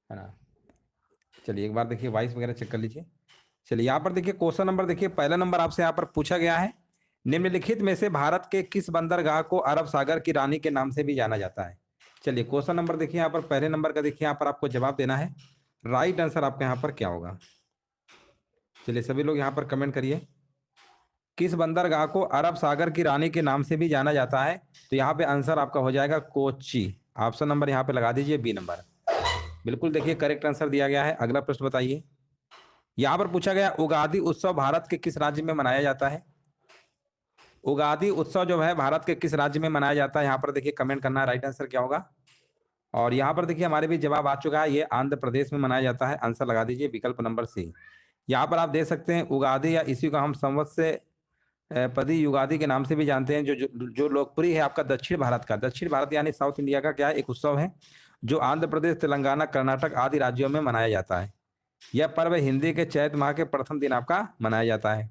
है ना। चलिए एक बार देखिए वॉइस वगैरह चेक कर लीजिए। चलिए यहाँ पर देखिए क्वेश्चन नंबर देखिए, पहला नंबर आपसे यहाँ पर पूछा गया है, निम्नलिखित में से भारत के किस बंदरगाह को अरब सागर की रानी के नाम से भी जाना जाता है। चलिए क्वेश्चन नंबर देखिए यहाँ पर पहले नंबर का देखिए यहाँ पर आपको जवाब देना है। राइट आंसर आपका यहाँ पर क्या होगा। चलिए सभी लोग यहाँ पर कमेंट करिए, किस बंदरगाह को अरब सागर की रानी के नाम से भी जाना जाता है। तो यहाँ पे आंसर आपका हो जाएगा कोच्चि। ऑप्शन नंबर यहाँ पे लगा दीजिए बी नंबर। बिल्कुल देखिए करेक्ट आंसर दिया गया है। अगला प्रश्न बताइए। यहाँ पर पूछा गया उगादी उत्सव भारत के किस राज्य में मनाया जाता है। उगादी उत्सव जो है भारत के किस राज्य में मनाया जाता है, यहाँ पर देखिए कमेंट करना है राइट आंसर क्या होगा। और यहाँ पर देखिए हमारे भी जवाब आ चुका है, ये आंध्र प्रदेश में मनाया जाता है। आंसर लगा दीजिए विकल्प नंबर सी। यहाँ पर आप देख सकते हैं उगादी या इसी को हम संवत्सर पदी युगादि के नाम से भी जानते हैं, जो लोकप्रिय है आपका दक्षिण भारत का, दक्षिण भारत यानी साउथ इंडिया का क्या है एक उत्सव है, जो आंध्र प्रदेश तेलंगाना कर्नाटक आदि राज्यों में मनाया जाता है। यह पर्व हिंदी के चैत माह के प्रथम दिन आपका मनाया जाता है।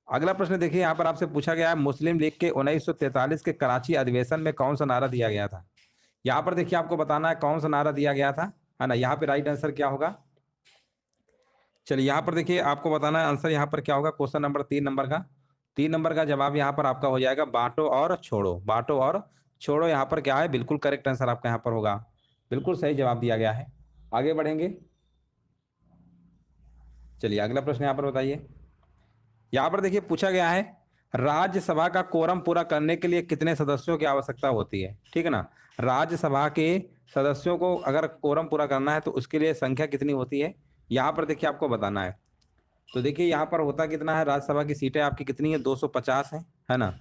अगला प्रश्न देखिए यहाँ पर आपसे पूछा गया है, मुस्लिम लीग के 1943 के कराची अधिवेशन में कौन सा नारा दिया गया था। यहाँ पर देखिए आपको बताना है कौन सा नारा दिया गया था, है ना। यहाँ पे राइट आंसर क्या होगा। चलिए यहाँ पर देखिए आपको बताना है आंसर यहाँ पर क्या होगा। क्वेश्चन नंबर 3 नंबर का, 3 नंबर का जवाब यहाँ पर आपका हो जाएगा बांटो और छोड़ो। बांटो और छोड़ो यहाँ पर क्या है, बिल्कुल करेक्ट आंसर आपका यहाँ पर होगा। बिल्कुल सही जवाब दिया गया है। आगे बढ़ेंगे। चलिए अगला प्रश्न यहाँ पर बताइए। यहाँ पर देखिए पूछा गया है, राज्यसभा का कोरम पूरा करने के लिए कितने सदस्यों की आवश्यकता होती है, ठीक है ना। राज्यसभा के सदस्यों को अगर कोरम पूरा करना है तो उसके लिए संख्या कितनी होती है, यहाँ पर देखिए आपको बताना है। तो देखिए यहाँ पर होता कितना है, राज्यसभा की सीटें आपकी कितनी है 250 है ना।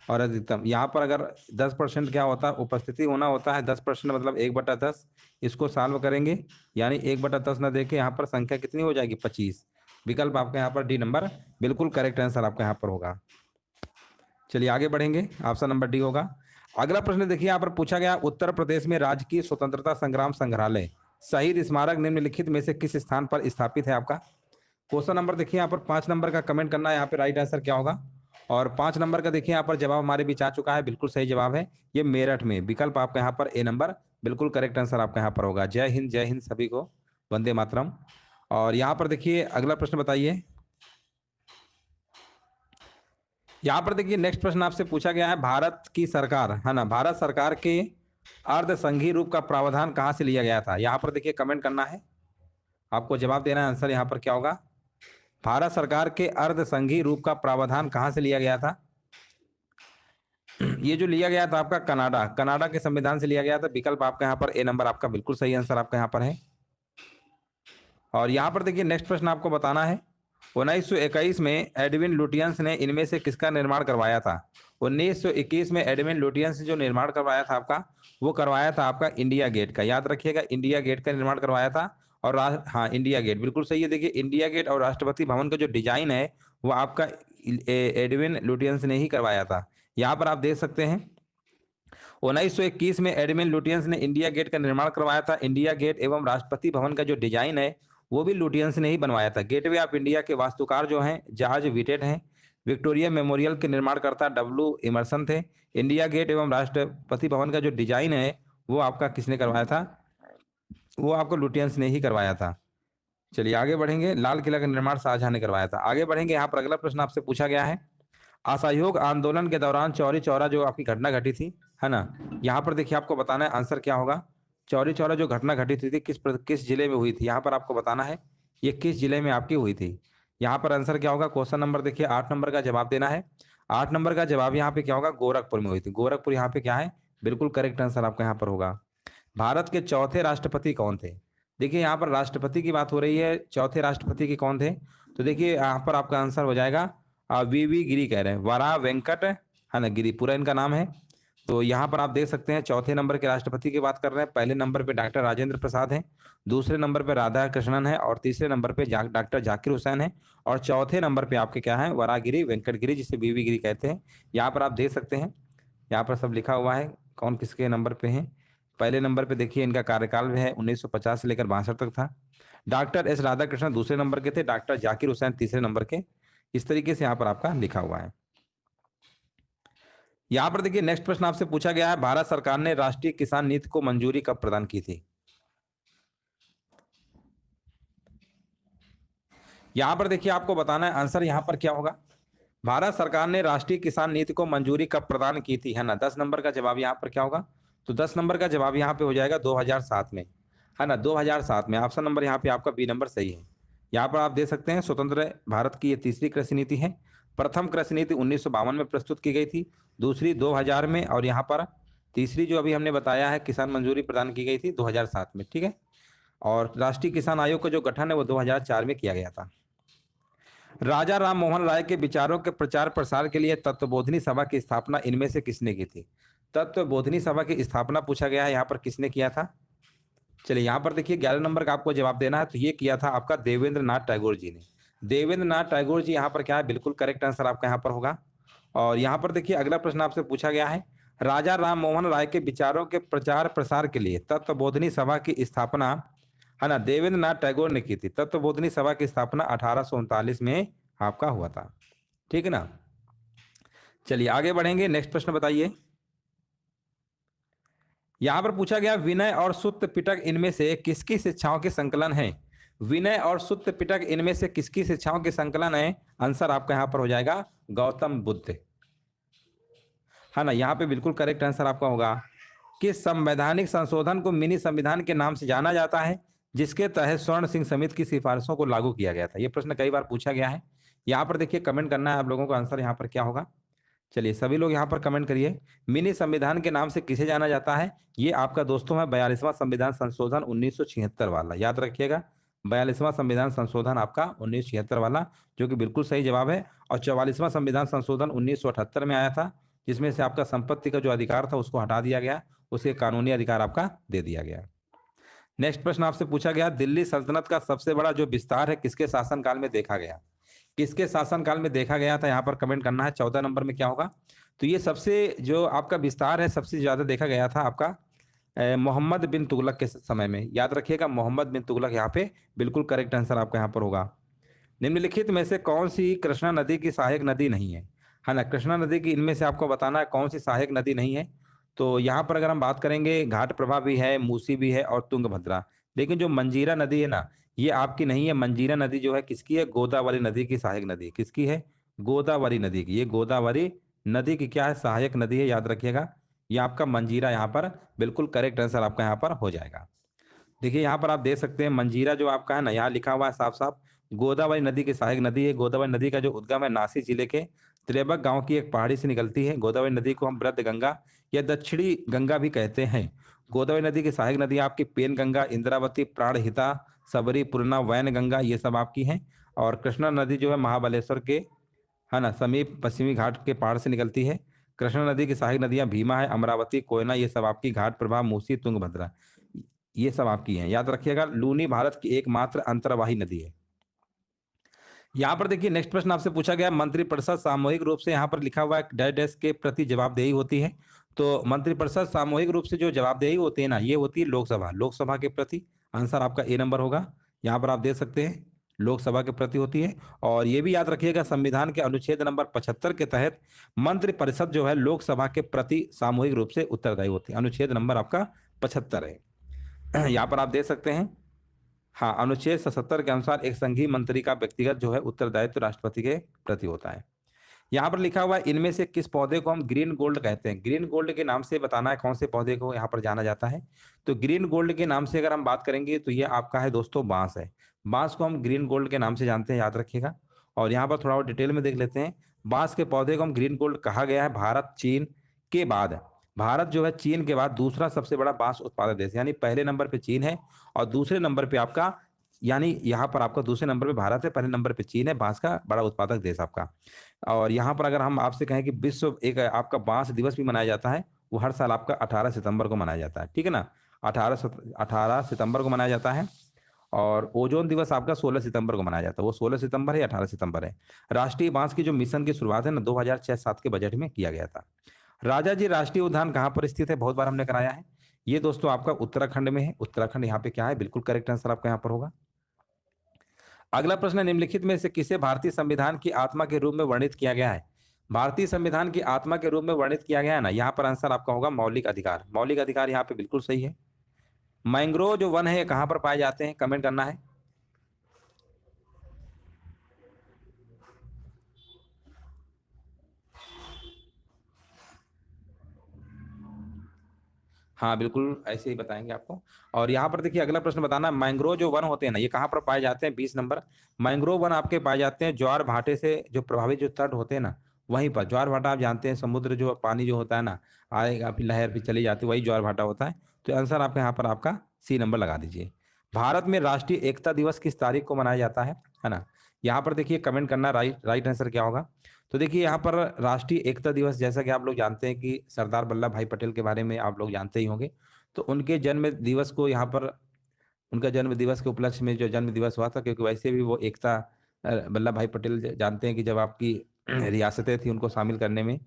और अधिकतम यहाँ पर अगर 10% क्या होता है उपस्थिति होना होता है, 10% मतलब 1/10। इसको सॉल्व करेंगे यानी 1/10 ना देके यहाँ पर संख्या कितनी हो जाएगी 25। विकल्प आपका यहाँ पर डी नंबर बिल्कुल करेक्ट आंसर आपका यहाँ पर होगा। चलिए आगे बढ़ेंगे, ऑप्शन नंबर डी होगा। अगला प्रश्न देखिए यहाँ पर पूछा गया, उत्तर प्रदेश में राज्य की स्वतंत्रता संग्राम संग्रहालय शहीद स्मारक निम्नलिखित में से किस स्थान पर स्थापित है आपका। क्वेश्चन नंबर देखिए यहाँ पर 5 नंबर का कमेंट करना है, यहाँ पे राइट आंसर क्या होगा। और 5 नंबर का देखिए यहाँ पर जवाब हमारे बीच आ चुका है, बिल्कुल सही जवाब है ये मेरठ में। विकल्प आपका यहाँ पर ए नंबर बिल्कुल करेक्ट आंसर आपका यहाँ पर होगा। जय हिंद सभी को, वंदे मातरम। और यहाँ पर देखिए अगला प्रश्न बताइए। यहाँ पर देखिए नेक्स्ट प्रश्न आपसे पूछा गया है, भारत की सरकार है ना, भारत सरकार के अर्ध संघीय रूप का प्रावधान कहाँ से लिया गया था। यहाँ पर देखिए कमेंट करना है, आपको जवाब देना है आंसर यहाँ पर क्या होगा। भारत सरकार के अर्ध संघीय रूप का प्रावधान कहां से लिया गया था। ये जो लिया गया था आपका कनाडा, कनाडा के संविधान से लिया गया था। विकल्प आपका यहाँ पर ए नंबर आपका बिल्कुल सही आंसर आपका यहाँ पर है। और यहाँ पर देखिए नेक्स्ट प्रश्न आपको बताना है, 1921 में एडविन लुटियंस ने इनमें से किसका निर्माण करवाया था। 1921 में एडविन लुटियंस जो निर्माण करवाया था आपका, वो करवाया था आपका इंडिया गेट का। याद रखिएगा इंडिया गेट का निर्माण करवाया था। और हाँ इंडिया गेट बिल्कुल सही है। देखिए इंडिया गेट और राष्ट्रपति भवन का जो डिजाइन है वो आपका एडविन लुटियंस ने ही करवाया था। यहाँ पर आप देख सकते हैं 1921 में एडविन लुटियंस ने इंडिया गेट का निर्माण करवाया था। इंडिया गेट एवं राष्ट्रपति भवन का जो डिजाइन है वो भी लुटियंस ने ही बनवाया था। गेटवे ऑफ इंडिया के वास्तुकार जो हैं जॉर्ज विटेट हैं। विक्टोरिया मेमोरियल के निर्माणकर्ता डब्ल्यू इमर्सन थे। इंडिया गेट एवं राष्ट्रपति भवन का जो डिजाइन है वो आपका किसने करवाया था, वो आपको लुटियंस ने ही करवाया था। चलिए आगे बढ़ेंगे। लाल किला का निर्माण शाहजहां ने करवाया था। आगे बढ़ेंगे, यहाँ पर अगला प्रश्न आपसे पूछा गया है, असहयोग आंदोलन के दौरान चौरी चौरा जो आपकी घटना घटी थी, है ना। यहाँ पर देखिए आपको बताना है आंसर क्या होगा। चौरी चौरा जो घटना घटी थी किस जिले में हुई थी, यहाँ पर आपको बताना है ये किस जिले में आपकी हुई थी। यहाँ पर आंसर क्या होगा। क्वेश्चन नंबर देखिए 8 नंबर का जवाब देना है। 8 नंबर का जवाब यहाँ पे क्या होगा, गोरखपुर में हुई थी। गोरखपुर यहाँ पे क्या है, बिल्कुल करेक्ट आंसर आपका यहाँ पर होगा। भारत के चौथे राष्ट्रपति कौन थे। देखिए यहाँ पर राष्ट्रपति की बात हो रही है, चौथे राष्ट्रपति के कौन थे। तो देखिए यहाँ पर आपका आंसर हो जाएगा वी गिरी कह रहे हैं, वरा वेंकट है ना गिरी पूरा इनका नाम है। तो यहाँ पर आप देख सकते हैं चौथे नंबर के राष्ट्रपति की बात कर रहे हैं। पहले नंबर पे डॉक्टर राजेंद्र प्रसाद हैं, दूसरे नंबर पे राधा कृष्णन है, और तीसरे नंबर पे डॉक्टर जाकिर हुसैन है, और चौथे नंबर पे आपके क्या है वरागिरी वेंकट गिरी जिसे वीवी गिरी कहते हैं। यहाँ पर आप देख सकते हैं, यहाँ पर सब लिखा हुआ है कौन किसके नंबर पे है। पहले नंबर पे देखिए इनका कार्यकाल है 1950 से लेकर 62 तक था। डॉक्टर एस राधाकृष्णन दूसरे नंबर के थे, डॉक्टर जाकिर हुसैन तीसरे नंबर के। इस तरीके से यहाँ पर आपका लिखा हुआ है। यहाँ पर देखिए नेक्स्ट प्रश्न आपसे पूछा गया है, भारत सरकार ने राष्ट्रीय किसान नीति को मंजूरी कब प्रदान की थी। यहाँ पर देखिए आपको बताना है आंसर यहाँ पर क्या होगा। भारत सरकार ने राष्ट्रीय किसान नीति को मंजूरी कब प्रदान की थी, है ना। 10 नंबर का जवाब यहाँ पर क्या होगा, तो 10 नंबर का जवाब यहाँ पे हो जाएगा 2007 में, है ना। 2007 में ऑप्शन नंबर यहाँ पे आपका बी नंबर सही है। यहाँ पर आप दे सकते हैं स्वतंत्र भारत की ये तीसरी कृषि नीति है। प्रथम कृषि नीति 1952 में प्रस्तुत की गई थी, दूसरी 2000 में, और यहाँ पर तीसरी जो अभी हमने बताया है किसान मंजूरी प्रदान की गई थी 2007 में, ठीक है। और राष्ट्रीय किसान आयोग का जो गठन है वो 2004 में किया गया था। राजा राम मोहन राय के विचारों के प्रचार प्रसार के लिए तत्वबोधिनी सभा की स्थापना इनमें से किसने की थी। तत्वबोधिनी सभा की स्थापना पूछा गया है, यहाँ पर किसने किया था। चलिए यहाँ पर देखिए 11 नंबर का आपको जवाब देना है, तो ये किया था आपका देवेंद्र नाथ टैगोर जी ने। देवेंद्र नाथ टैगोर जी यहाँ पर क्या है, बिल्कुल करेक्ट आंसर आपका यहाँ पर होगा। और यहाँ पर देखिए अगला प्रश्न आपसे पूछा गया है, राजा राम मोहन राय के विचारों के प्रचार प्रसार के लिए तत्वबोधिनी सभा की स्थापना, है ना, देवेंद्र नाथ टैगोर ने की थी। तत्वबोधिनी सभा की स्थापना 1839 में आपका हुआ था, ठीक है ना। चलिए आगे बढ़ेंगे, नेक्स्ट प्रश्न बताइए। यहां पर पूछा गया विनय और सुत्त पिटक इनमें से किसकी शिक्षाओं के संकलन है। विनय और सुत्त पिटक इनमें से किसकी शिक्षाओं के संकलन है, आंसर आपका यहां पर हो जाएगा गौतम बुद्ध, है ना। यहाँ पे बिल्कुल करेक्ट आंसर आपका होगा। किस संवैधानिक संशोधन को मिनी संविधान के नाम से जाना जाता है, जिसके तहत स्वर्ण सिंह समिति की सिफारिशों को लागू किया गया था। ये प्रश्न कई बार पूछा गया है। यहाँ पर देखिए कमेंट करना है आप लोगों को, आंसर यहाँ पर क्या होगा। चलिए सभी लोग यहाँ पर कमेंट करिए, मिनी संविधान के नाम से किसे जाना जाता है। ये आपका दोस्तों है 42वां संविधान संशोधन 1976 वाला, याद रखिएगा 42वां संविधान संशोधन आपका 1976 वाला, जो कि बिल्कुल सही जवाब है। और 44वां संविधान संशोधन 1978 में आया था, जिसमें से आपका संपत्ति का जो अधिकार था उसको हटा दिया गया, उसे कानूनी अधिकार आपका दे दिया गया। नेक्स्ट प्रश्न आपसे पूछा गया, दिल्ली सल्तनत का सबसे बड़ा जो विस्तार है किसके शासनकाल में देखा गया। किसके शासनकाल में देखा गया था, यहाँ पर कमेंट करना है। 14 नंबर में क्या होगा, तो ये सबसे जो आपका विस्तार है सबसे ज्यादा देखा गया था आपका मोहम्मद बिन तुगलक के समय में, याद रखिएगा मोहम्मद बिन तुगलक यहाँ पे बिल्कुल करेक्ट आंसर आपका यहाँ पर होगा। निम्नलिखित में से कौन सी कृष्णा नदी की सहायक नदी नहीं है ना। कृष्णा नदी की इनमें से आपको बताना है कौन सी सहायक नदी नहीं है। तो यहाँ पर अगर हम बात करेंगे घाट प्रभा भी है, मूसी भी है और तुंगभद्रा, लेकिन जो मंजीरा नदी है ना ये आपकी नहीं है। मंजीरा नदी जो है किसकी है, गोदावरी नदी की सहायक नदी, किसकी है, गोदावरी नदी की। ये गोदावरी नदी की क्या है, सहायक नदी है, याद रखिएगा। ये आपका मंजीरा यहाँ पर बिल्कुल करेक्ट आंसर आपका यहाँ पर हो जाएगा। देखिए यहाँ पर आप देख सकते हैं मंजीरा जो आपका है ना, यहाँ लिखा हुआ है साफ साफ गोदावरी नदी की सहायक नदी है। गोदावरी नदी का जो उद्गम है नासिक जिले के त्रेबक गांव की एक पहाड़ी से निकलती है। गोदावरी नदी को हम वृद्ध गंगा या दक्षिणी गंगा भी कहते हैं। गोदावरी नदी की सहायक नदी आपकी पेन गंगा, इंद्रावती, प्राणहिता, सबरी, पूर्णा, वैन गंगा, ये सब आपकी हैं। और कृष्णा नदी जो है महाबलेश्वर के, है ना, समीप पश्चिमी घाट के पहाड़ से निकलती है। कृष्णा नदी की सहायक नदियां भीमा है, अमरावती, कोयना, ये सब आपकी घाट प्रभा, मूसी, तुंगभद्रा, ये सब आपकी हैं, याद रखिएगा। लूनी भारत की एकमात्र अंतर्वाही नदी है। यहाँ पर देखिए नेक्स्ट प्रश्न आपसे पूछा गया, मंत्रिपरिषद सामूहिक रूप से, यहाँ पर लिखा हुआ है डैश डैश के प्रति जवाबदेही होती है। तो मंत्रिपरिषद सामूहिक रूप से जो जवाबदेही होती है ना, ये होती है लोकसभा, लोकसभा के प्रति। आंसर आपका ए नंबर होगा। यहाँ पर आप देख सकते हैं लोकसभा के प्रति होती है। और ये भी याद रखिएगा संविधान के अनुच्छेद नंबर 75 के तहत मंत्रिपरिषद जो है लोकसभा के प्रति सामूहिक रूप से उत्तरदायी होती है। अनुच्छेद नंबर आपका 75 है। यहाँ पर आप देख सकते हैं, हाँ, अनुच्छेद 77 के अनुसार एक संघीय मंत्री का व्यक्तिगत जो है उत्तरदायित्व राष्ट्रपति के प्रति होता है। यहाँ पर लिखा हुआ है इनमें से किस पौधे को हम ग्रीन गोल्ड कहते हैं। ग्रीन गोल्ड के नाम से बताना है कौन से पौधे को यहाँ पर जाना जाता है। तो ग्रीन गोल्ड के नाम से अगर हम बात करेंगे तो ये आपका है दोस्तों बांस है। बांस को हम ग्रीन गोल्ड के नाम से जानते हैं, याद रखिएगा। और यहाँ पर थोड़ा और डिटेल में देख लेते हैं। बांस के पौधे को हम ग्रीन गोल्ड कहा गया है। भारत चीन के बाद, भारत जो है चीन के बाद दूसरा सबसे बड़ा बांस उत्पादक देश, यानी पहले नंबर पे चीन है और दूसरे नंबर पे आपका, यानी यहाँ पर आपका दूसरे नंबर पे भारत है, पहले नंबर पे चीन है, बांस का बड़ा उत्पादक देश आपका। और यहाँ पर अगर हम आपसे कहें कि विश्व एक आपका बांस दिवस भी मनाया जाता है, वो हर साल आपका 18 सितंबर को मनाया जाता है, ठीक है ना। 18 सितंबर को मनाया जाता है। और ओजोन दिवस आपका 16 सितंबर को मनाया जाता है। वो 16 सितंबर है, 18 सितंबर है। राष्ट्रीय बांस की जो मिशन की शुरुआत है ना 2006-07 के बजट में किया गया था। राजा जी राष्ट्रीय उद्यान कहाँ पर स्थित है, बहुत बार हमने कराया है। ये दोस्तों आपका उत्तराखंड में है। उत्तराखंड यहाँ पे क्या है, बिल्कुल करेक्ट आंसर आपका यहाँ पर होगा। अगला प्रश्न, निम्नलिखित में से किसे भारतीय संविधान की आत्मा के रूप में वर्णित किया गया है। भारतीय संविधान की आत्मा के रूप में वर्णित किया गया है ना, यहाँ पर आंसर आपका होगा मौलिक अधिकार। मौलिक अधिकार यहाँ पे बिल्कुल सही है। मैंग्रोव जो वन है ये कहाँ पर पाए जाते हैं, कमेंट करना है। हाँ बिल्कुल ऐसे ही बताएंगे आपको। और यहाँ पर देखिए अगला प्रश्न बताना, मैंग्रोव जो वन होते हैं ना, ये कहाँ पर पाए जाते हैं? 20 नंबर। मैंग्रोव वन आपके पाए जाते हैं ज्वार भाटे से जो प्रभावित जो तट होते हैं ना, वहीं पर। ज्वार भाटा आप जानते हैं, समुद्र जो पानी जो होता है ना, आएगा फिर लहर फिर चली जाती है, वही ज्वार भाटा होता है। तो आंसर आपका यहाँ पर आपका सी नंबर लगा दीजिए। भारत में राष्ट्रीय एकता दिवस किस तारीख को मनाया जाता है ना? यहाँ पर देखिए कमेंट करना राइट राइट आंसर क्या होगा। तो देखिए यहाँ पर राष्ट्रीय एकता दिवस, जैसा कि आप लोग जानते हैं कि सरदार वल्लभ भाई पटेल के बारे में आप लोग जानते ही होंगे। तो उनके जन्म दिवस को यहाँ पर, उनका जन्म दिवस के उपलक्ष्य में जो जन्म दिवस हुआ था, क्योंकि वैसे भी वो एकता, वल्लभ भाई पटेल जानते हैं कि जब आपकी रियासतें थी उनको शामिल करने में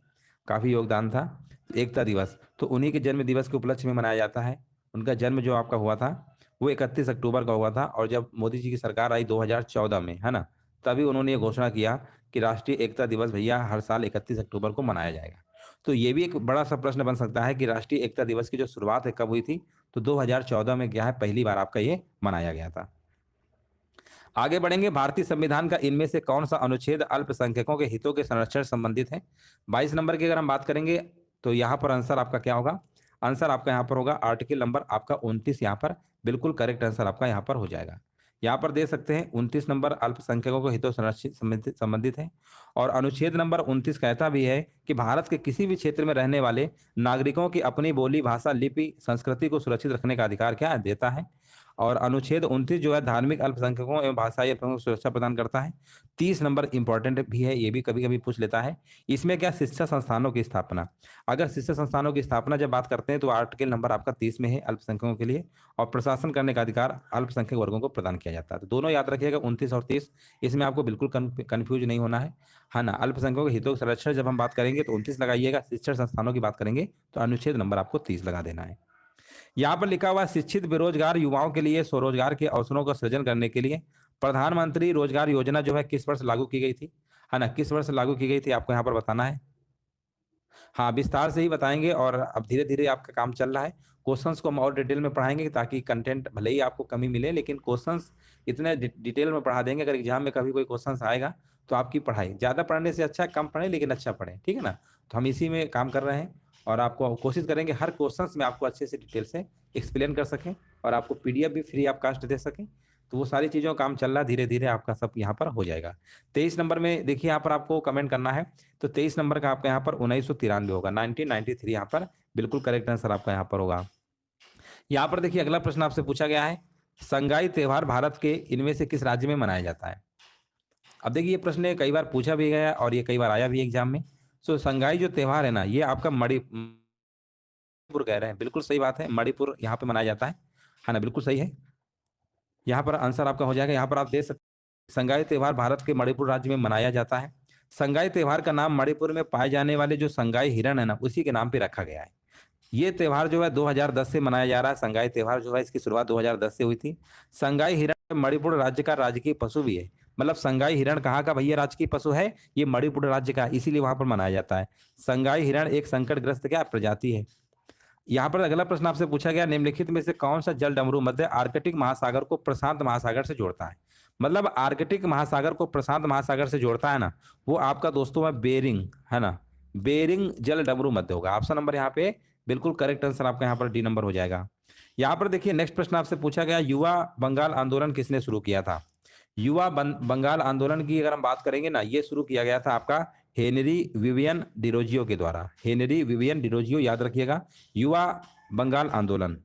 काफी योगदान था। एकता दिवस तो उन्हीं के जन्म दिवस के उपलक्ष्य में मनाया जाता है। उनका जन्म जो आपका हुआ था वो 31 अक्टूबर का हुआ था। और जब मोदी जी की सरकार आई 2014 में, है ना, तभी उन्होंने ये घोषणा किया कि राष्ट्रीय एकता दिवस भैया हर साल 31 अक्टूबर को मनाया जाएगा। तो ये भी एक बड़ा सा प्रश्न बन सकता है कि राष्ट्रीय एकता दिवस की जो शुरुआत है कब हुई थी? तो 2014 में क्या है, पहली बार आपका ये मनाया गया था। आगे बढ़ेंगे, भारतीय संविधान का इनमें से कौन सा अनुच्छेद अल्पसंख्यकों के हितों के संरक्षण से संबंधित है? 22 नंबर की अगर हम बात करेंगे तो यहाँ पर आंसर आपका क्या होगा? आंसर आपका यहाँ पर होगा आर्टिकल नंबर आपका 29, यहाँ पर बिल्कुल करेक्ट आंसर आपका यहाँ पर हो जाएगा। यहाँ पर दे सकते हैं 29 नंबर अल्पसंख्यकों के हितों संरक्षित संबंधित है। और अनुच्छेद नंबर 29 कहता भी है कि भारत के किसी भी क्षेत्र में रहने वाले नागरिकों की अपनी बोली, भाषा, लिपि, संस्कृति को सुरक्षित रखने का अधिकार क्या देता है। और अनुच्छेद 29 जो है धार्मिक अल्पसंख्यकों एवं भाषाई अल्पसंख्यकों को सुरक्षा प्रदान करता है। 30 नंबर इंपॉर्टेंट भी है, ये भी कभी कभी पूछ लेता है। इसमें क्या, शिक्षा संस्थानों की स्थापना। अगर शिक्षा संस्थानों की स्थापना जब बात करते हैं तो आर्टिकल नंबर आपका 30 में है अल्पसंख्यकों के लिए। और प्रशासन करने का अधिकार अल्पसंख्यक वर्गों को प्रदान किया जाता है। तो दोनों याद रखिएगा 29 और 30, इसमें आपको बिल्कुल कंफ्यूज नहीं होना है ना। अल्पसंख्यकों के हितों के संरक्षण जब हम बात करेंगे तो 29 लगाइएगा, शिक्षण संस्थानों की बात करेंगे तो अनुच्छेद नंबर आपको 30 लगा देना है। यहाँ पर लिखा हुआ शिक्षित बेरोजगार युवाओं के लिए स्वरोजगार के अवसरों का सृजन करने के लिए प्रधानमंत्री रोजगार योजना जो है किस वर्ष लागू की गई थी, है ना, किस वर्ष लागू की गई थी आपको यहाँ पर बताना है। हाँ विस्तार से ही बताएंगे और अब धीरे धीरे आपका काम चल रहा है। क्वेश्चंस को हम और डिटेल में पढ़ाएंगे ताकि कंटेंट भले ही आपको कमी मिले लेकिन क्वेश्चंस इतने डिटेल में पढ़ा देंगे, अगर एग्जाम में कभी कोई क्वेश्चंस आएगा तो आपकी पढ़ाई ज्यादा पढ़ने से अच्छा कम पढ़े लेकिन अच्छा पढ़े, ठीक है ना। तो हम इसी में काम कर रहे हैं और आपको कोशिश करेंगे हर क्वेश्चंस में आपको अच्छे से डिटेल से एक्सप्लेन कर सकें और आपको पीडीएफ भी फ्री ऑफ कास्ट दे सकें। तो वो सारी चीज़ों का काम चल रहा है, धीरे धीरे आपका सब यहाँ पर हो जाएगा। 23 नंबर में देखिए यहाँ पर आपको कमेंट करना है। तो 23 नंबर का आपका यहाँ पर 1993 होगा, 1993 यहाँ पर बिल्कुल करेक्ट आंसर आपका यहाँ पर होगा। यहाँ पर देखिए अगला प्रश्न आपसे पूछा गया है, संगाई त्योहार भारत के इनमें से किस राज्य में मनाया जाता है? अब देखिए ये प्रश्न कई बार पूछा भी गया और ये कई बार आया भी एग्जाम में। सो संगाई जो त्योहार है ना, ये आपका मणिपुर कह रहे हैं, बिल्कुल सही बात है, मणिपुर यहाँ पे मनाया जाता है ना, बिल्कुल सही है। यहाँ पर आंसर आपका हो जाएगा। यहाँ पर आप देख सकते संगाई त्योहार भारत के मणिपुर राज्य में मनाया जाता है। संगाई त्योहार का नाम मणिपुर में पाए जाने वाले जो संगाई हिरण है ना, उसी के नाम पे रखा गया है। ये त्योहार जो है 2010 से मनाया जा रहा है। संगाई त्योहार जो है इसकी शुरुआत 2010 से हुई थी। संगाई हिरण मणिपुर राज्य का राजकीय पशु भी है। मतलब संगाई हिरण कहाँ का भैया राजकीय पशु है? ये मणिपुर राज्य का, इसीलिए वहां पर मनाया जाता है। संगाई हिरण एक संकटग्रस्त क्या प्रजाति है। यहाँ पर अगला प्रश्न आपसे पूछा गया, निम्नलिखित में से कौन सा जल डमरू मध्य आर्कटिक महासागर को प्रशांत महासागर से जोड़ता है? मतलब आर्कटिक महासागर को प्रशांत महासागर से जोड़ता है ना, वो आपका दोस्तों है बेरिंग, है ना, बेरिंग जल डमरू मध्य होगा। ऑप्शन नंबर यहाँ पे बिल्कुल करेक्ट आंसर आपका यहाँ पर डी नंबर हो जाएगा। यहाँ पर देखिए नेक्स्ट प्रश्न आपसे पूछा गया, युवा बंगाल आंदोलन किसने शुरू किया था? युवा बंगाल आंदोलन की अगर हम बात करेंगे ना, ये शुरू किया गया था आपका हेनरी विवियन डिरोजियो के द्वारा। हेनरी विवियन डिरोजियो याद रखिएगा, युवा बंगाल आंदोलन।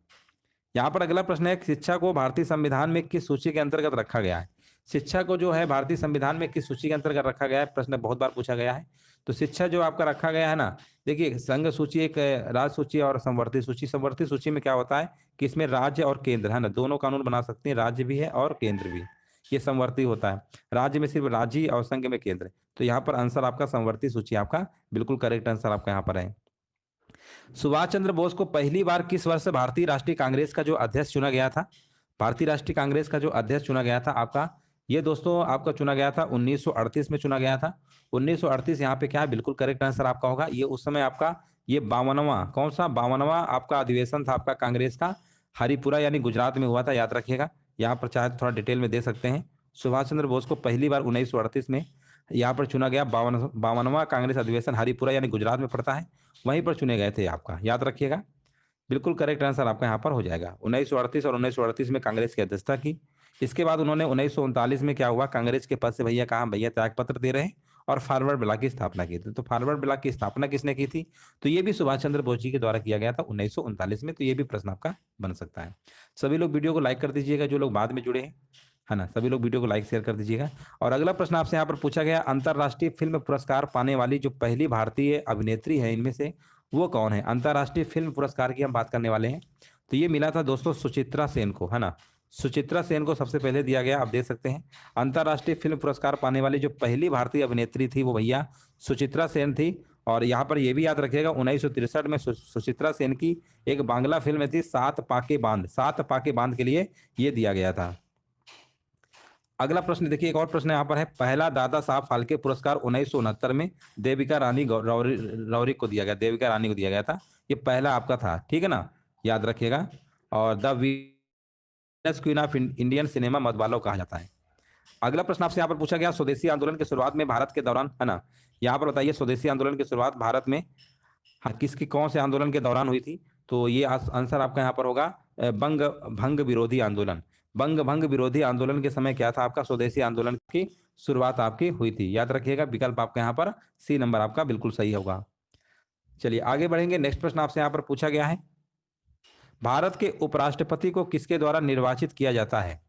यहाँ पर अगला प्रश्न है, शिक्षा को भारतीय संविधान में किस सूची के अंतर्गत रखा गया है? शिक्षा को जो है भारतीय संविधान में किस सूची के अंतर्गत रखा गया है, प्रश्न बहुत बार पूछा गया है। तो शिक्षा जो आपका रखा गया है ना, देखिए संघ सूची एक राज्य सूची और संवर्ती सूची। संवर्ती सूची में क्या होता है कि इसमें राज्य और केंद्र है ना, दोनों कानून बना सकते हैं, राज्य भी है और केंद्र भी। ये संवर्ती होता है, राज्य में सिर्फ राज्य और संघ में केंद्र। तो यहाँ पर आंसर आपका संवर्ती सूची आपका बिल्कुल करेक्ट आंसर आपका यहाँ पर है। सुभाष चंद्र बोस को पहली बार किस वर्ष भारतीय राष्ट्रीय कांग्रेस का जो अध्यक्ष चुना गया था? भारतीय राष्ट्रीय कांग्रेस का जो अध्यक्ष चुना गया था आपका, ये दोस्तों आपका चुना गया था 1938 में चुना गया था। 1938 यहाँ पे क्या है, बिल्कुल करेक्ट आंसर आपका होगा। ये उस समय आपका ये 52वां, कौन सा 52वां आपका अधिवेशन था आपका कांग्रेस का, हरिपुरा यानी गुजरात में हुआ था, याद रखिएगा। यहाँ पर चाहे थोड़ा डिटेल में दे सकते हैं। सुभाष चंद्र बोस को पहली बार 1938 में यहाँ पर चुना गया। 52वां कांग्रेस अधिवेशन हरिपुरा यानी गुजरात में पड़ता है, वहीं पर चुने गए थे आपका, याद रखिएगा। बिल्कुल करेक्ट आंसर आपका यहाँ पर हो जाएगा। 1938 और 1938 में कांग्रेस की अध्यक्षता की। इसके बाद उन्होंने 1939 में क्या हुआ, कांग्रेस के पद से भैया कहा भैया त्याग पत्र दे रहे हैं और फॉरवर्ड ब्लॉक की स्थापना की थी। तो फॉरवर्ड ब्लॉक की स्थापना किसने की थी, तो ये भी सुभाष चंद्र बोस जी के द्वारा किया गया था 1939 में। तो ये भी प्रश्न आपका बन सकता है। सभी लोग वीडियो को लाइक कर दीजिएगा, जो लोग बाद में जुड़े हैं, है ना, सभी लोग वीडियो को लाइक शेयर कर दीजिएगा। और अगला प्रश्न आपसे यहाँ पर पूछा गया, अंतरराष्ट्रीय फिल्म पुरस्कार पाने वाली जो पहली भारतीय अभिनेत्री है इनमें से वो कौन है। अंतरराष्ट्रीय फिल्म पुरस्कार की हम बात करने वाले हैं। तो ये मिला था दोस्तों सुचित्रा सेन को, है ना, सुचित्रा सेन को सबसे पहले दिया गया। आप देख सकते हैं अंतरराष्ट्रीय फिल्म पुरस्कार पाने वाली जो पहली भारतीय अभिनेत्री थी वो भैया सुचित्रा सेन थी। और यहाँ पर ये भी याद रखिएगा 1963 में सुचित्रा सेन की एक बांग्ला फिल्म थी सात पाके बांध, सात पाके बांध के लिए ये दिया गया था। अगला प्रश्न देखिए, एक और प्रश्न यहाँ पर है, पहला दादा साहब फाल्के पुरस्कार 1969 में देविका रानी रौरी को दिया गया, देविका रानी को दिया गया था। ये पहला आपका था, ठीक है ना, याद रखिएगा। और the Venus queen of Indian cinema Madhubala कहा जाता है। अगला प्रश्न आपसे यहाँ पर पूछा गया, स्वदेशी आंदोलन की शुरुआत में भारत के दौरान, है ना, यहाँ पर बताइए स्वदेशी आंदोलन की शुरुआत भारत में किसकी कौन से आंदोलन के दौरान हुई थी। तो ये आंसर आपका यहाँ पर होगा बंग भंग विरोधी आंदोलन। बंग भंग विरोधी आंदोलन के समय क्या था आपका, स्वदेशी आंदोलन की शुरुआत आपकी हुई थी। याद रखिएगा विकल्प आपका यहाँ पर सी नंबर आपका बिल्कुल सही होगा। चलिए आगे बढ़ेंगे। नेक्स्ट प्रश्न आपसे यहाँ पर पूछा गया है, भारत के उपराष्ट्रपति को किसके द्वारा निर्वाचित किया जाता है।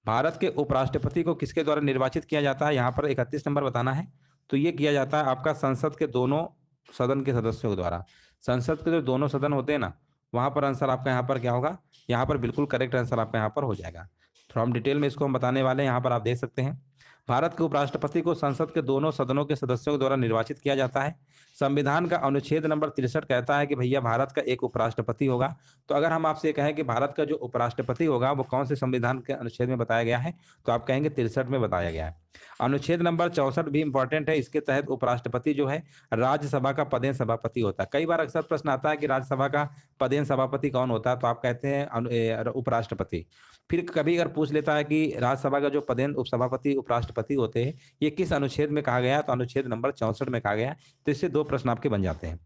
भारत के उपराष्ट्रपति को किसके द्वारा निर्वाचित किया जाता है, यहाँ पर 31 नंबर बताना है। तो ये किया जाता है आपका संसद के दोनों सदन के सदस्यों के द्वारा। संसद के जो दोनों सदन होते हैं ना, वहां पर आंसर आपका यहाँ पर क्या होगा, यहाँ पर बिल्कुल करेक्ट आंसर आपका यहाँ पर हो जाएगा। थोड़ा हम डिटेल में इसको हम बताने वाले हैं। यहाँ पर आप देख सकते हैं भारत के उपराष्ट्रपति को संसद के दोनों सदनों के सदस्यों के द्वारा निर्वाचित किया जाता है। संविधान का अनुच्छेद नंबर 63 कहता है कि भैया भारत का एक उपराष्ट्रपति होगा। तो अगर हम आपसे कहें कि भारत का जो उपराष्ट्रपति होगा वो कौन से संविधान के अनुच्छेद में बताया गया है, तो आप कहेंगे 63 में बताया गया है। अनुच्छेद नंबर 64 भी इंपॉर्टेंट है। इसके तहत उपराष्ट्रपति जो है राज्यसभा का पदेन सभापति होता है। कई बार अक्सर प्रश्न आता है कि राज्यसभा का पदेन सभापति कौन होता है, तो आप कहते हैं उपराष्ट्रपति। फिर कभी अगर पूछ लेता है कि राज्यसभा का जो पदेन उपसभापति उपराष्ट्रपति होते हैं ये किस अनुच्छेद में कहा गया, तो अनुच्छेद नंबर 64 में कहा गया। तो इससे दो प्रश्न आपके बन जाते हैं।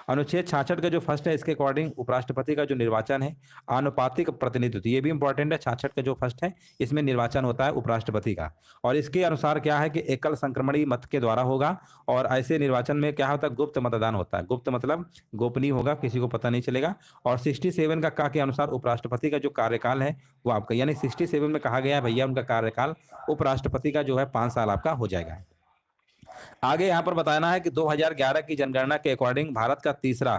अनुच्छेद 66 का जो फर्स्ट है इसके अकॉर्डिंग उपराष्ट्रपति का जो निर्वाचन है आनुपातिक प्रतिनिधित्व, ये भी इंपॉर्टेंट है। 66 का जो फर्स्ट है इसमें निर्वाचन होता है उपराष्ट्रपति का, और इसके अनुसार क्या है कि एकल संक्रमणीय मत के द्वारा होगा। और ऐसे निर्वाचन में क्या होता है, गुप्त मतदान होता है। गुप्त मतलब गोपनीय होगा, किसी को पता नहीं चलेगा। और 67 का के अनुसार उपराष्ट्रपति का जो कार्यकाल है वो आपका, यानी 67 में कहा गया है भैया उनका कार्यकाल उपराष्ट्रपति का जो है 5 साल आपका हो जाएगा। आगे यहाँ पर बताना है कि 2011 की जनगणना के अकॉर्डिंग भारत का तीसरा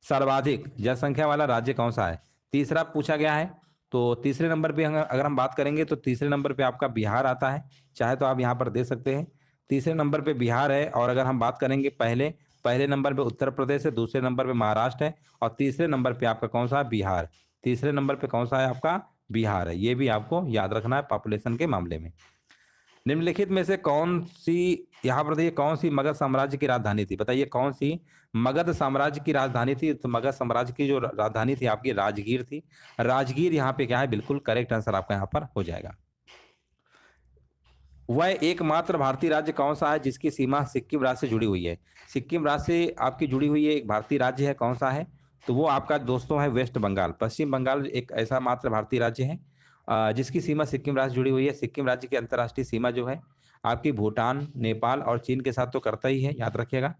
सर्वाधिक जनसंख्या वाला राज्य कौन सा है, तीसरा पूछा गया है। तो तीसरे नंबर पे अगर हम बात करेंगे तो तीसरे नंबर पे आपका बिहार आता है। चाहे तो आप यहाँ पर दे सकते हैं, तीसरे नंबर पे बिहार है। और अगर हम बात करेंगे पहले नंबर पे उत्तर प्रदेश है, दूसरे नंबर पे महाराष्ट्र है, और तीसरे नंबर पे आपका कौन सा है, बिहार। तीसरे नंबर पे कौन सा है आपका, बिहार है। ये भी आपको याद रखना है पॉपुलेशन के मामले में। निम्नलिखित में से कौन सी, यहाँ पर देखिए कौन सी मगध साम्राज्य की राजधानी थी, बताइए कौन सी मगध साम्राज्य की राजधानी थी। तो मगध साम्राज्य की जो राजधानी थी आपकी राजगीर थी। राजगीर यहाँ पे क्या है, बिल्कुल करेक्ट आंसर आपका यहाँ पर हो जाएगा। वह एकमात्र भारतीय राज्य कौन सा है जिसकी सीमा सिक्किम राज्य से जुड़ी हुई है। सिक्किम राज्य से आपकी जुड़ी हुई है एक भारतीय राज्य है, कौन सा है, तो वो आपका दोस्तों है वेस्ट बंगाल। पश्चिम बंगाल एक ऐसा मात्र भारतीय राज्य है जिसकी सीमा सिक्किम राज्य जुड़ी हुई है। सिक्किम राज्य की अंतर्राष्ट्रीय सीमा जो है आपकी भूटान, नेपाल और चीन के साथ तो करता ही है, याद रखिएगा।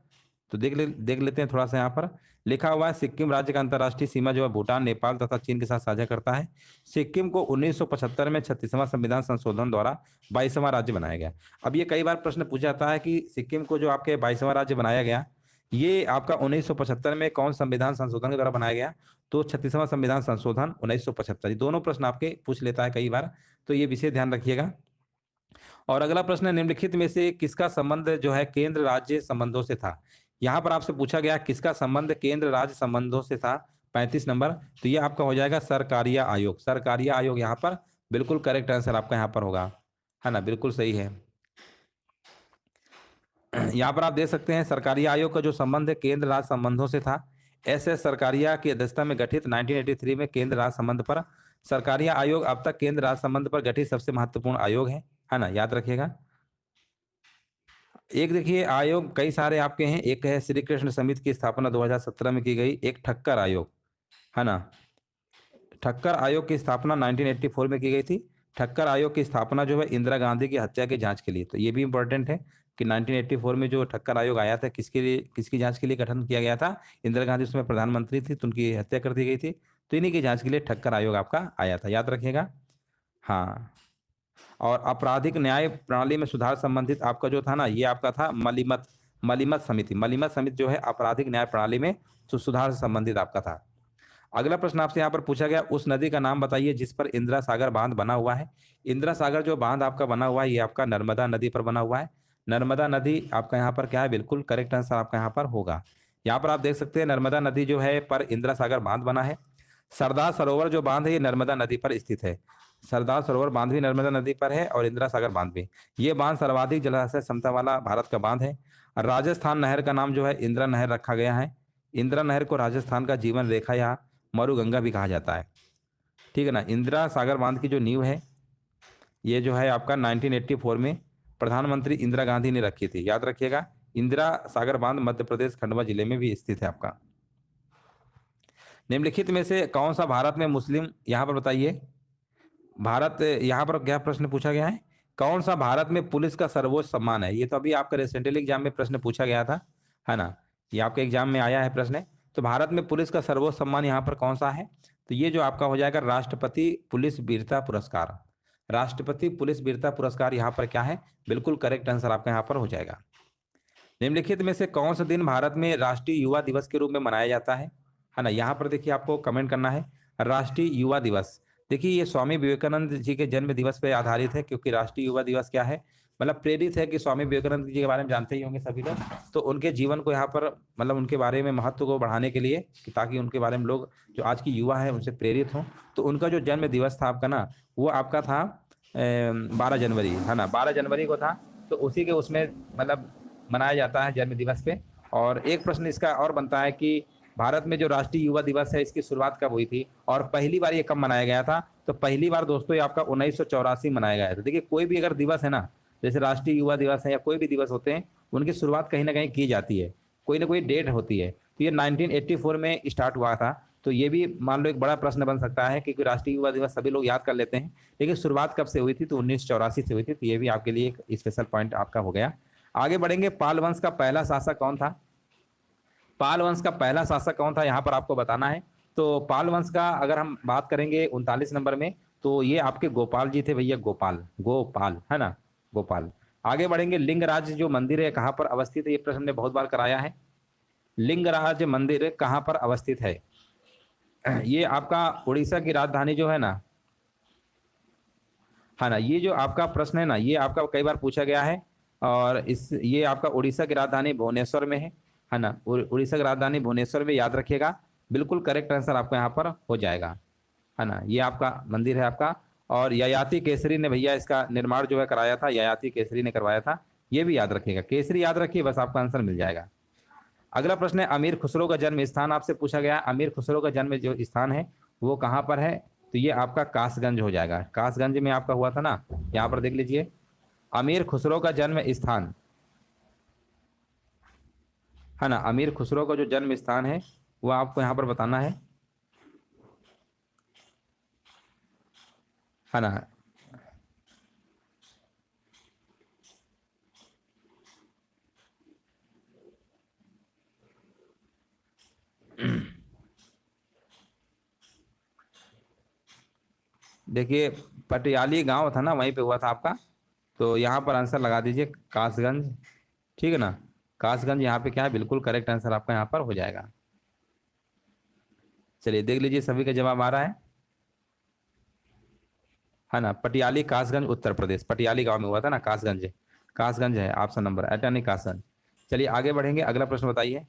तो देख लेते हैं थोड़ा सा, यहाँ पर लिखा हुआ है सिक्किम राज्य का अंतर्राष्ट्रीय सीमा जो है भूटान, नेपाल तथा चीन के साथ साझा करता है। सिक्किम को 1975 में 36वां संविधान संशोधन द्वारा 22वां राज्य बनाया गया। अब ये कई बार प्रश्न पूछा जाता है कि सिक्किम को जो आपके 22वां राज्य बनाया गया ये आपका 1975 में कौन संविधान संशोधन के द्वारा बनाया गया, तो 36वां संविधान संशोधन 1975। दोनों प्रश्न आपके पूछ लेता है कई बार, तो ये विषय ध्यान रखिएगा। और अगला प्रश्न है, निम्नलिखित में से किसका संबंध जो है केंद्र राज्य संबंधों से था। यहाँ पर आपसे पूछा गया किसका संबंध केंद्र राज्य संबंधों से था, 35 नंबर। तो ये आपका हो जाएगा सरकारिया आयोग। सरकारिया आयोग यहाँ पर बिल्कुल करेक्ट आंसर आपका यहाँ पर होगा, है ना, बिल्कुल सही है। यहाँ पर आप देख सकते हैं सरकारिया आयोग का जो संबंध है केंद्र राज्य संबंधों से था। एस सरकारिया की अध्यक्षता में गठित 1983 में केंद्र राज्य संबंध पर। सरकारिया आयोग अब तक केंद्र राज्य संबंध पर गठित सबसे महत्वपूर्ण आयोग है ना, याद रखिएगा। एक देखिए आयोग कई सारे आपके हैं, एक है श्री कृष्ण समिति की स्थापना 2017 में की गई, एक ठक्कर आयोग, है ना। ठक्कर आयोग की स्थापना 1984 में की गई थी। ठक्कर आयोग की स्थापना जो है इंदिरा गांधी की हत्या की जांच के लिए, तो ये भी इंपॉर्टेंट है कि 1984 में जो ठक्कर आयोग आया था किसके लिए, किसकी जांच के लिए गठन किया गया था। इंदिरा गांधी उसमें प्रधानमंत्री थी तो उनकी हत्या कर दी गई थी, तो इन्हीं की जांच के लिए ठक्कर आयोग आपका आया था, याद रखिएगा। हाँ। और आपराधिक न्याय प्रणाली में सुधार संबंधित आपका जो था ना, ये आपका था मलिमत मलिमत समिति। मलिमत समिति जो है आपराधिक न्याय प्रणाली में सुधार से संबंधित आपका था। अगला प्रश्न आपसे यहाँ पर पूछा गया, उस नदी का नाम बताइए जिस पर इंदिरा सागर बांध बना हुआ है। इंदिरा सागर जो बांध आपका बना हुआ है ये आपका नर्मदा नदी पर बना हुआ है। नर्मदा नदी आपका यहाँ पर क्या है, बिल्कुल करेक्ट आंसर आपका यहाँ पर होगा। यहाँ पर आप देख सकते हैं नर्मदा नदी जो है पर इंदिरा सागर बांध बना है। सरदार सरोवर जो बांध है ये नर्मदा नदी पर स्थित है। सरदार सरोवर बांध भी नर्मदा नदी पर है और इंदिरा सागर बांध भी। ये बांध सर्वाधिक जलाशय क्षमता वाला भारत का बांध है। राजस्थान नहर का नाम जो है इंदिरा नहर रखा गया है। इंदिरा नहर को राजस्थान का जीवन रेखा या मरुगंगा भी कहा जाता है, ठीक है ना। इंदिरा सागर बांध की जो नींव है ये जो है आपका 1984 में प्रधानमंत्री इंदिरा गांधी ने रखी थी, याद रखिएगा। इंदिरा सागर बांध मध्य प्रदेश खंडवा जिले में भी स्थित है आपका। निम्नलिखित में से कौन सा भारत में मुस्लिम, यहाँ पर बताइए भारत, यहाँ पर क्या प्रश्न पूछा गया है, कौन सा भारत में पुलिस का सर्वोच्च सम्मान है। ये तो अभी आपका रिसेंटली एग्जाम में प्रश्न पूछा गया था, है ना। ये आपके एग्जाम में आया है प्रश्न। तो भारत में पुलिस का सर्वोच्च सम्मान यहाँ पर कौन सा है, तो ये जो आपका हो जाएगा राष्ट्रपति पुलिस वीरता पुरस्कार। राष्ट्रपति पुलिस वीरता पुरस्कार यहाँ पर क्या है, बिल्कुल करेक्ट आंसर आपका यहाँ पर हो जाएगा। निम्नलिखित में से कौन सा दिन भारत में राष्ट्रीय युवा दिवस के रूप में मनाया जाता है ना। यहाँ पर देखिए आपको कमेंट करना है राष्ट्रीय युवा दिवस। देखिए ये स्वामी विवेकानंद जी के जन्म दिवस पर आधारित है, क्योंकि राष्ट्रीय युवा दिवस क्या है, मतलब प्रेरित है कि स्वामी विवेकानंद जी के बारे में जानते ही होंगे सभी लोग, तो उनके जीवन को यहाँ पर मतलब उनके बारे में महत्व को बढ़ाने के लिए कि ताकि उनके बारे में लोग जो आज की युवा है उनसे प्रेरित हों, तो उनका जो जन्म दिवस था आपका ना, वो आपका था 12 जनवरी, है ना, 12 जनवरी को था। तो उसी के उसमें मतलब मनाया जाता है जन्म दिवस पे। और एक प्रश्न इसका और बनता है कि भारत में जो राष्ट्रीय युवा दिवस है इसकी शुरुआत कब हुई थी और पहली बार ये कब मनाया गया था। तो पहली बार दोस्तों ये आपका 1984 मनाया गया था। देखिए कोई भी अगर दिवस है ना, जैसे राष्ट्रीय युवा दिवस है या कोई भी दिवस होते हैं, उनकी शुरुआत कहीं ना कहीं की जाती है, कोई ना कोई डेट होती है। तो ये 1984 में स्टार्ट हुआ था। तो ये भी मान लो एक बड़ा प्रश्न बन सकता है, क्योंकि राष्ट्रीय युवा दिवस सभी लोग याद कर लेते हैं, लेकिन शुरुआत कब से हुई थी, तो 1984 से हुई थी। तो ये भी आपके लिए एक स्पेशल पॉइंट आपका हो गया। आगे बढ़ेंगे, पाल वंश का पहला शासक कौन था। पाल वंश का पहला शासक कौन था, यहाँ पर आपको बताना है। तो पाल वंश का अगर हम बात करेंगे 39 नंबर में, तो ये आपके गोपाल जी थे भैया, गोपाल, गोपाल, है ना, गोपाल। आगे बढ़ेंगे, लिंगराज जो मंदिर है कहाँ पर अवस्थित है, ये प्रश्न हमने बहुत बार कराया है। लिंगराज मंदिर कहाँ पर अवस्थित है, ये आपका उड़ीसा की राजधानी जो है ना, है ना, ये जो आपका प्रश्न है ना, ये आपका कई बार पूछा गया है। और इस ये आपका उड़ीसा की राजधानी भुवनेश्वर में है ना, उड़ीसा की राजधानी भुवनेश्वर में, याद रखिएगा, बिल्कुल करेक्ट आंसर आपका यहाँ पर हो जाएगा, है ना। ये आपका मंदिर है आपका। और ययाति केसरी ने भैया इसका निर्माण जो है कराया था, ययाति केसरी ने करवाया था, ये भी याद रखिएगा, केसरी याद रखिए, बस आपका आंसर मिल जाएगा। अगला प्रश्न है, अमीर खुसरो का जन्म स्थान आपसे पूछा गया। अमीर खुसरो का जन्म जो स्थान है वो कहाँ पर है, तो ये आपका कासगंज हो जाएगा। कासगंज में आपका हुआ था ना, यहाँ पर देख लीजिए, अमीर खुसरो का जन्म स्थान, है ना, अमीर खुसरो का जो जन्म स्थान है वो आपको यहाँ पर बताना है ना। देखिए पटियाली गांव था ना, वहीं पे हुआ था आपका। तो यहाँ पर आंसर लगा दीजिए कासगंज, ठीक है ना। कासगंज यहाँ पे क्या है, बिल्कुल करेक्ट आंसर आपका यहाँ पर हो जाएगा। चलिए देख लीजिए सभी का जवाब आ रहा है ना। पटियाली कासगंज उत्तर प्रदेश, पटियाली गांव में हुआ था ना, कासगंज, कासगंज है ऑप्शन नंबर, ऐसा कासगंज। चलिए आगे बढ़ेंगे, अगला प्रश्न बताइए।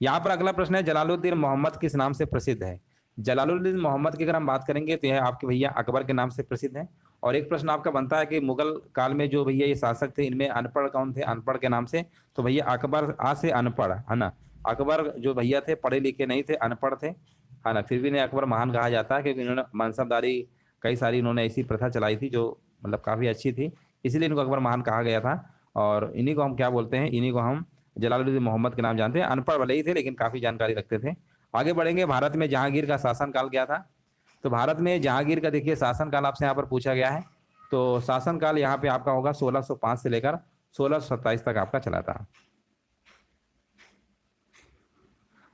यहाँ पर अगला प्रश्न है, जलालुद्दीन मोहम्मद किस नाम से प्रसिद्ध है। जलालुद्दीन मोहम्मद की अगर हम बात करेंगे तो यह आपके भैया अकबर के नाम से प्रसिद्ध है। और एक प्रश्न आपका बनता है कि मुगल काल में जो भैया ये शासक थे इनमें अनपढ़ कौन थे, अनपढ़ के नाम से। तो भैया अकबर आ से अनपढ़, है ना। अकबर जो भैया थे पढ़े लिखे नहीं थे, अनपढ़ थे, है ना। फिर भी इन्हें अकबर महान कहा जाता है, क्योंकि इन्होंने मनसबदारी कई सारी इन्होंने ऐसी प्रथा चलाई थी जो मतलब काफ़ी अच्छी थी, इसलिए इनको अकबर महान कहा गया था। और इन्हीं को हम क्या बोलते हैं, इन्हीं को हम जलालुद्दीन मोहम्मद के नाम जानते हैं। अनपढ़ भले ही थे लेकिन काफ़ी जानकारी रखते थे। आगे बढ़ेंगे, भारत में जहांगीर का शासनकाल क्या था? तो भारत में जहांगीर का देखिए शासनकाल आपसे यहाँ पर पूछा गया है। तो शासनकाल यहाँ पे आपका होगा 1605 से लेकर 1627 तक आपका चला था।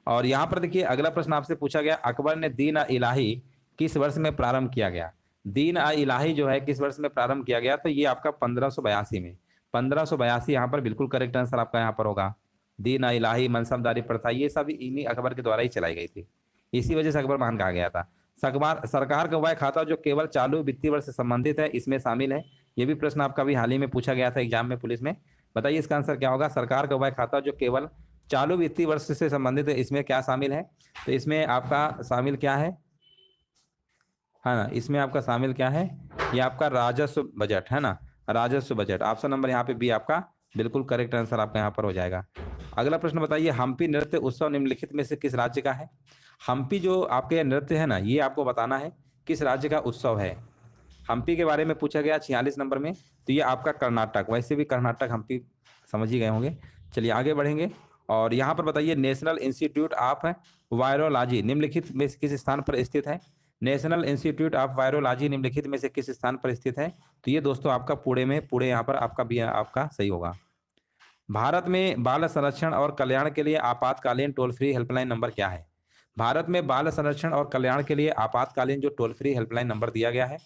और यहाँ पर देखिए अगला प्रश्न आपसे पूछा गया, अकबर ने दीन इलाही किस वर्ष में प्रारंभ किया गया? दीन इलाही जो है किस वर्ष में प्रारंभ किया गया? तो ये आपका 1582 में, 1582 यहाँ पर बिल्कुल करेक्ट आंसर आपका यहाँ पर होगा। दीन इलाही, मनसबदारी प्रथा, ये सब इन्हीं अकबर के द्वारा ही चलाई गई थी, इसी वजह से अकबर महान कहा गया था। सरकार का वह खाता जो केवल चालू वित्तीय वर्ष से संबंधित है, इसमें शामिल है। ये भी प्रश्न आपका भी हाल ही में पूछा गया था एग्जाम में, पुलिस में। बताइए इसका आंसर क्या होगा? सरकार का वह खाता जो केवल चालू वित्तीय वर्ष से संबंधित है, इसमें क्या शामिल है? तो इसमें आपका शामिल क्या है? है ना, इसमें आपका शामिल क्या है? ये आपका राजस्व बजट है ना, राजस्व बजट। ऑप्शन नंबर यहाँ पे बी आपका बिल्कुल करेक्ट आंसर आपका यहाँ पर हो जाएगा। अगला प्रश्न बताइए, हम्पी नृत्य उत्सव निम्नलिखित में से किस राज्य का है? हम्पी जो आपके नृत्य है ना, ये आपको बताना है किस राज्य का उत्सव है। हम्पी के बारे में पूछा गया 46 नंबर में, तो ये आपका कर्नाटक, वैसे भी कर्नाटक हम्पी समझ ही गए होंगे। चलिए आगे बढ़ेंगे, और यहाँ पर बताइए, नेशनल इंस्टीट्यूट ऑफ वायरोलॉजी निम्नलिखित में किस स्थान पर स्थित है? नेशनल इंस्टीट्यूट ऑफ वायरोलॉजी निम्नलिखित में से किस स्थान पर स्थित है? तो ये दोस्तों आपका पुणे में, पुणे यहाँ पर आपका भी आपका सही होगा। भारत में बाल संरक्षण और कल्याण के लिए आपातकालीन टोल फ्री हेल्पलाइन नंबर क्या है? भारत में बाल संरक्षण और कल्याण के लिए आपातकालीन जो टोल फ्री हेल्पलाइन नंबर दिया गया है,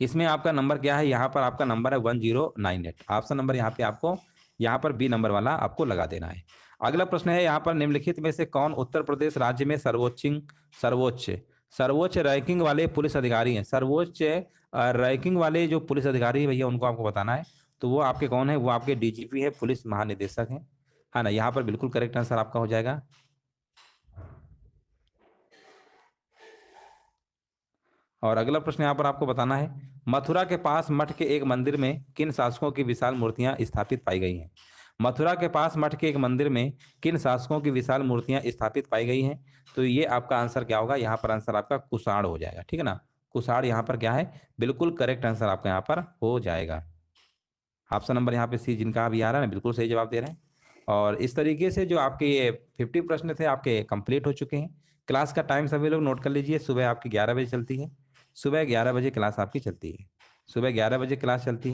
इसमें आपका नंबर क्या है? यहाँ पर आपका नंबर है 1098। ऑप्शन नंबर यहाँ पे आपको यहाँ पर बी नंबर वाला आपको लगा देना है। अगला प्रश्न है यहाँ पर, निम्नलिखित में से कौन उत्तर प्रदेश राज्य में सर्वोच्च रैंकिंग वाले पुलिस अधिकारी हैं? सर्वोच्च रैंकिंग वाले जो पुलिस अधिकारी भैया, उनको आपको बताना है। तो वो आपके कौन है? वो आपके डीजीपी है, पुलिस महानिदेशक है ना। यहाँ पर बिल्कुल करेक्ट आंसर आपका हो जाएगा। और अगला प्रश्न यहाँ पर आपको बताना है, मथुरा के पास मठ के एक मंदिर में किन शासकों की विशाल मूर्तियां स्थापित पाई गई हैं? मथुरा के पास मठ के एक मंदिर में किन शासकों की विशाल मूर्तियां स्थापित पाई गई हैं? तो ये आपका आंसर क्या होगा? यहाँ पर आंसर आपका कुषाण हो जाएगा, ठीक है ना। कुषाण यहाँ पर क्या है? बिल्कुल करेक्ट आंसर आपका यहाँ पर हो जाएगा। ऑप्शन नंबर यहाँ पे सी जिनका भी आ रहा है ना, बिल्कुल सही जवाब दे रहे हैं। और इस तरीके से जो आपके ये 50 प्रश्न थे आपके कंप्लीट हो चुके हैं। क्लास का टाइम सभी लोग नोट कर लीजिए, सुबह आपकी 11 बजे चलती है, सुबह 11 बजे क्लास आपकी चलती है, सुबह 11 बजे क्लास चलती है।